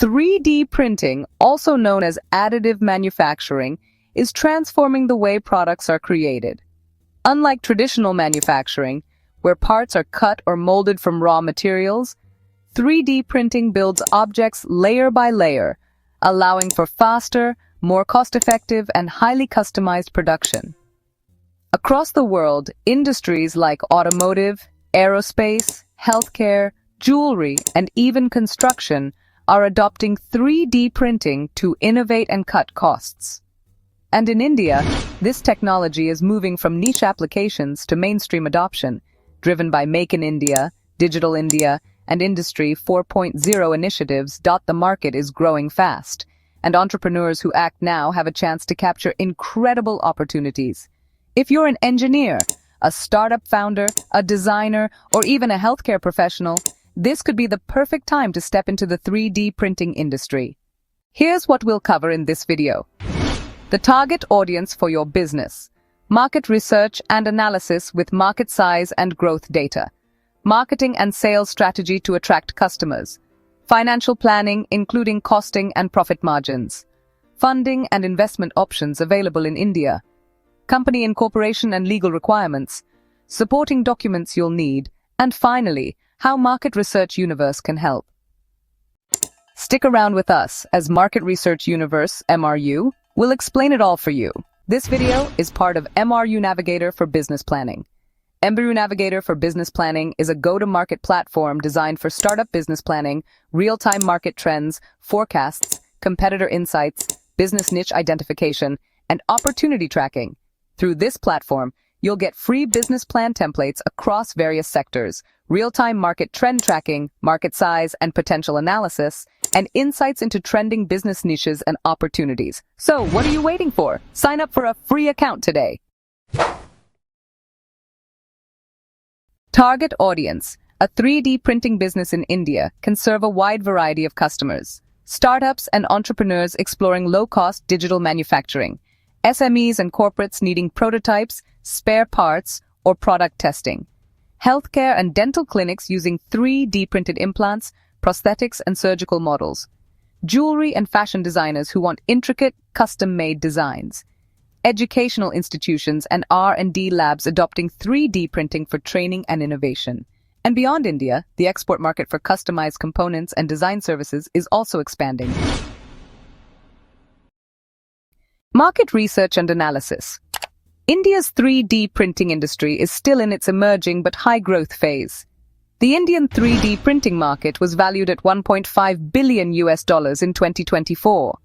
3D printing, also known as additive manufacturing, is transforming the way products are created. Unlike traditional manufacturing, where parts are cut or molded from raw materials, 3D printing builds objects layer by layer, allowing for faster, more cost-effective, and highly customized production. Across the world, industries like automotive, aerospace, healthcare, jewelry, and even construction are adopting 3D printing to innovate and cut costs. And in India, this technology is moving from niche applications to mainstream adoption, driven by Make in India, Digital India, and Industry 4.0 initiatives. The market is growing fast, and entrepreneurs who act now have a chance to capture incredible opportunities. If you're an engineer, a startup founder, a designer, or even a healthcare professional, this could be the perfect time to step into the 3D printing industry. Here's what we'll cover in this video. The target audience for your business. Market research and analysis with market size and growth data. Marketing and sales strategy to attract customers. Financial planning, including costing and profit margins. Funding and investment options available in India. Company incorporation and legal requirements. Supporting documents you'll need. And finally, how Market Research Universe can help. Stick around with us as Market Research Universe, MRU, will explain it all for you. This video is part of MRU Navigator for Business Planning. MRU Navigator for Business Planning is a go-to-market platform designed for startup business planning, real-time market trends, forecasts, competitor insights, business niche identification, and opportunity tracking. Through this platform, you'll get free business plan templates across various sectors, real-time market trend tracking, market size and potential analysis, and insights into trending business niches and opportunities. So, what are you waiting for? Sign up for a free account today. Target audience. A 3D printing business in India can serve a wide variety of customers. Startups and entrepreneurs exploring low-cost digital manufacturing. SMEs and corporates needing prototypes, spare parts, or product testing. Healthcare and dental clinics using 3D printed implants, prosthetics, and surgical models. Jewelry and fashion designers who want intricate, custom-made designs. Educational institutions and R&D labs adopting 3D printing for training and innovation. And beyond India, the export market for customized components and design services is also expanding. Market research and analysis. India's 3D printing industry is still in its emerging but high-growth phase. The Indian 3D printing market was valued at $1.5 billion in 2024.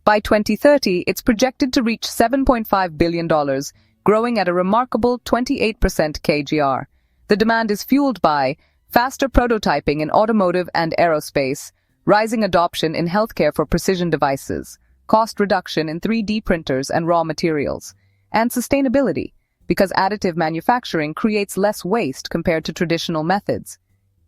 By 2030, it's projected to reach $7.5 billion, growing at a remarkable 28% CAGR. The demand is fueled by faster prototyping in automotive and aerospace, rising adoption in healthcare for precision devices, cost reduction in 3D printers and raw materials, and sustainability, because additive manufacturing creates less waste compared to traditional methods.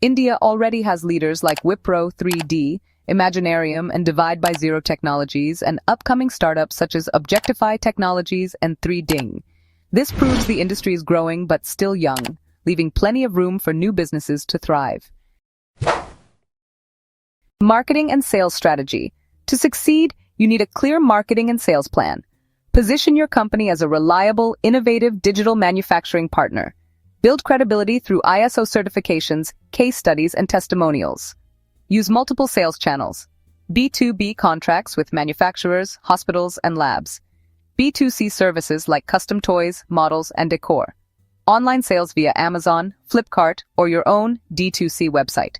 India already has leaders like Wipro 3D, Imaginarium, and Divide by Zero Technologies, and upcoming startups such as Objectify Technologies and 3Ding. This proves the industry is growing but still young, leaving plenty of room for new businesses to thrive. Marketing and sales strategy. To succeed, you need a clear marketing and sales plan. Position your company as a reliable, innovative digital manufacturing partner. Build credibility through ISO certifications, case studies, and testimonials. Use multiple sales channels. B2B contracts with manufacturers, hospitals, and labs. B2C services like custom toys, models, and decor. Online sales via Amazon, Flipkart, or your own D2C website.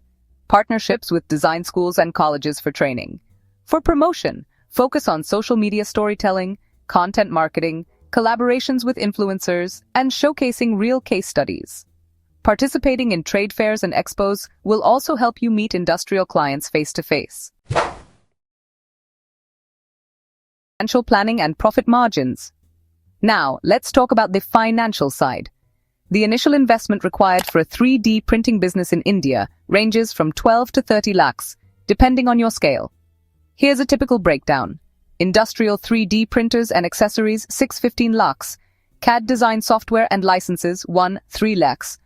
Partnerships with design schools and colleges for training. For promotion, focus on social media storytelling, content marketing, collaborations with influencers, and showcasing real case studies. Participating in trade fairs and expos will also help you meet industrial clients face-to-face. Financial planning and profit margins. Now, let's talk about the financial side. The initial investment required for a 3D printing business in India ranges from 12 to 30 lakhs, depending on your scale. Here's a typical breakdown. Industrial 3D printers and accessories, 6-15 lakhs. CAD design software and licenses, 1-3 lakhs.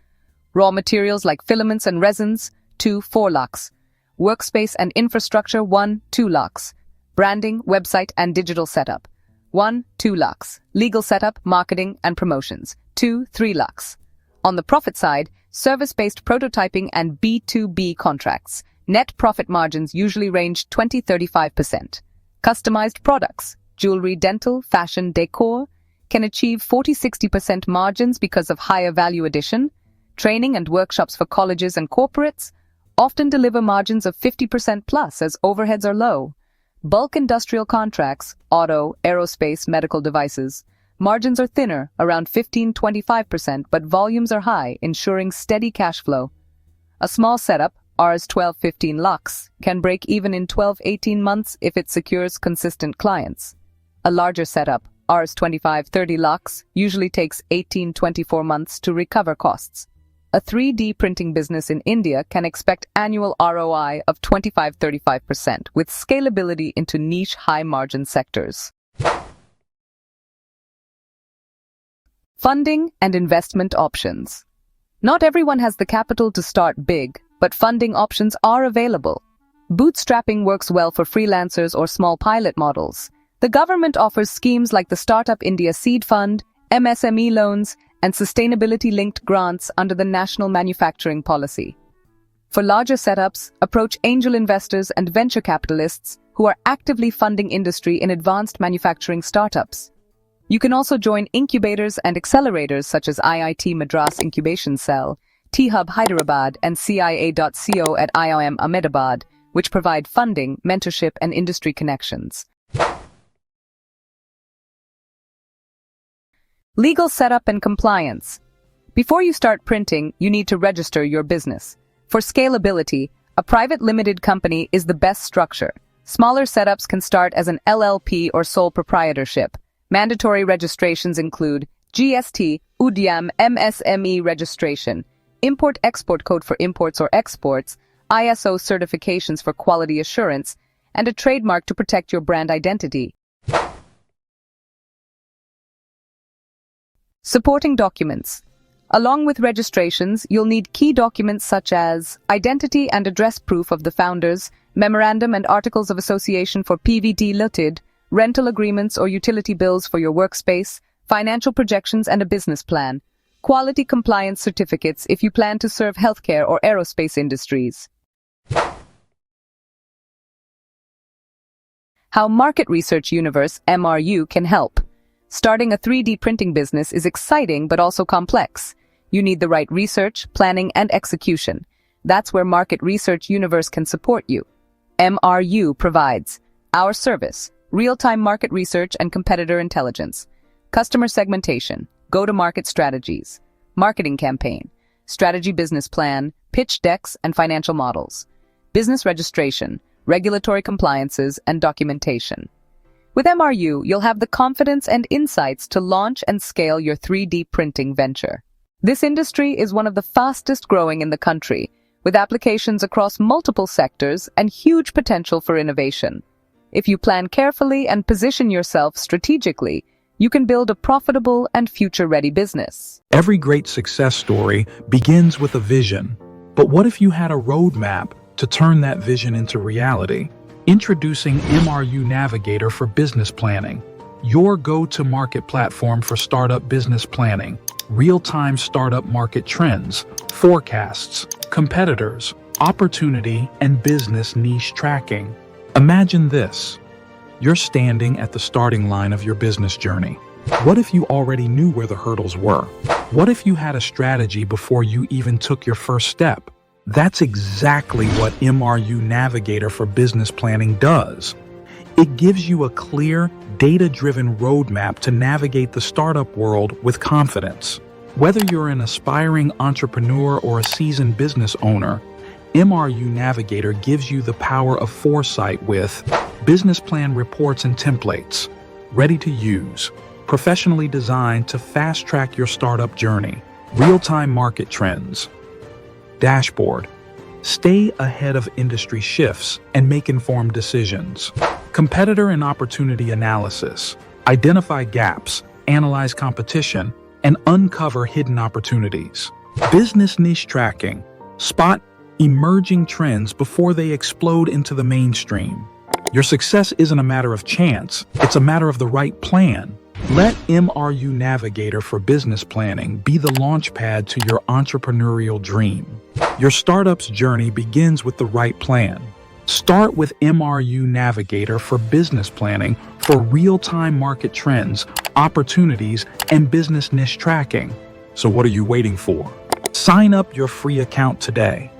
Raw materials like filaments and resins, 2-4 lakhs. Workspace and infrastructure, 1, 2 lakhs. Branding, website and digital setup, 1, 2 lakhs. Legal setup, marketing and promotions, 2, 3 lakhs. On the profit side, service-based prototyping and B2B contracts. Net profit margins usually range 20-35%. Customized products, jewelry, dental, fashion, decor, can achieve 40-60% margins because of higher value addition. Training and workshops for colleges and corporates often deliver margins of 50% plus as overheads are low. Bulk industrial contracts, auto, aerospace, medical devices, margins are thinner, around 15-25%, but volumes are high, ensuring steady cash flow. A small setup, Rs 12-15 lakhs, can break even in 12-18 months if it secures consistent clients. A larger setup, Rs 25-30 lakhs, usually takes 18-24 months to recover costs. A 3D printing business in India can expect annual ROI of 25-35% with scalability into niche high-margin sectors. Funding and investment options. Not everyone has the capital to start big, but funding options are available. Bootstrapping works well for freelancers or small pilot models. The government offers schemes like the Startup India Seed Fund, MSME loans, and sustainability-linked grants under the National Manufacturing Policy. For larger setups, approach angel investors and venture capitalists who are actively funding industry in advanced manufacturing startups. You can also join incubators and accelerators such as IIT Madras Incubation Cell, T-Hub Hyderabad, and CIA.co at IIM Ahmedabad, which provide funding, mentorship, and industry connections. Legal setup and compliance. Before you start printing, you need to register your business. For scalability, a private limited company is the best structure. Smaller setups can start as an LLP or sole proprietorship. Mandatory registrations include GST, UDIAM, MSME registration, Import-Export Code for imports or exports, ISO certifications for quality assurance, and a trademark to protect your brand identity. Supporting documents. Along with registrations, you'll need key documents such as identity and address proof of the founders, memorandum and articles of association for PVT Limited, rental agreements or utility bills for your workspace, financial projections and a business plan, quality compliance certificates if you plan to serve healthcare or aerospace industries. How Market Research Universe (MRU) can help. Starting a 3D printing business is exciting but also complex. You need the right research, planning, and execution. That's where Market Research Universe can support you. MRU provides our service, real-time market research and competitor intelligence, customer segmentation, go-to-market strategies, marketing campaign, strategy business plan, pitch decks, and financial models, business registration, regulatory compliances, and documentation. With MRU, you'll have the confidence and insights to launch and scale your 3D printing venture. This industry is one of the fastest growing in the country, with applications across multiple sectors and huge potential for innovation. If you plan carefully and position yourself strategically, you can build a profitable and future-ready business. Every great success story begins with a vision. But what if you had a roadmap to turn that vision into reality? Introducing MRU Navigator for Business Planning, your go-to-market platform for startup business planning, real-time startup market trends, forecasts, competitors, opportunity, and business niche tracking. Imagine this. You're standing at the starting line of your business journey. What if you already knew where the hurdles were? What if you had a strategy before you even took your first step? That's exactly what MRU Navigator for Business Planning does. It gives you a clear, data-driven roadmap to navigate the startup world with confidence. Whether you're an aspiring entrepreneur or a seasoned business owner, MRU Navigator gives you the power of foresight with business plan reports and templates, ready to use, professionally designed to fast-track your startup journey, real-time market trends, dashboard, stay ahead of industry shifts and make informed decisions, competitor and opportunity analysis, identify gaps, analyze competition, and uncover hidden opportunities, business niche tracking, spot emerging trends before they explode into the mainstream. Your success isn't a matter of chance, it's a matter of the right plan. Let MRU Navigator for Business Planning be the launchpad to your entrepreneurial dream. Your startup's journey begins with the right plan. Start with MRU Navigator for Business Planning for real-time market trends, opportunities, and business niche tracking. So what are you waiting for? Sign up your free account today.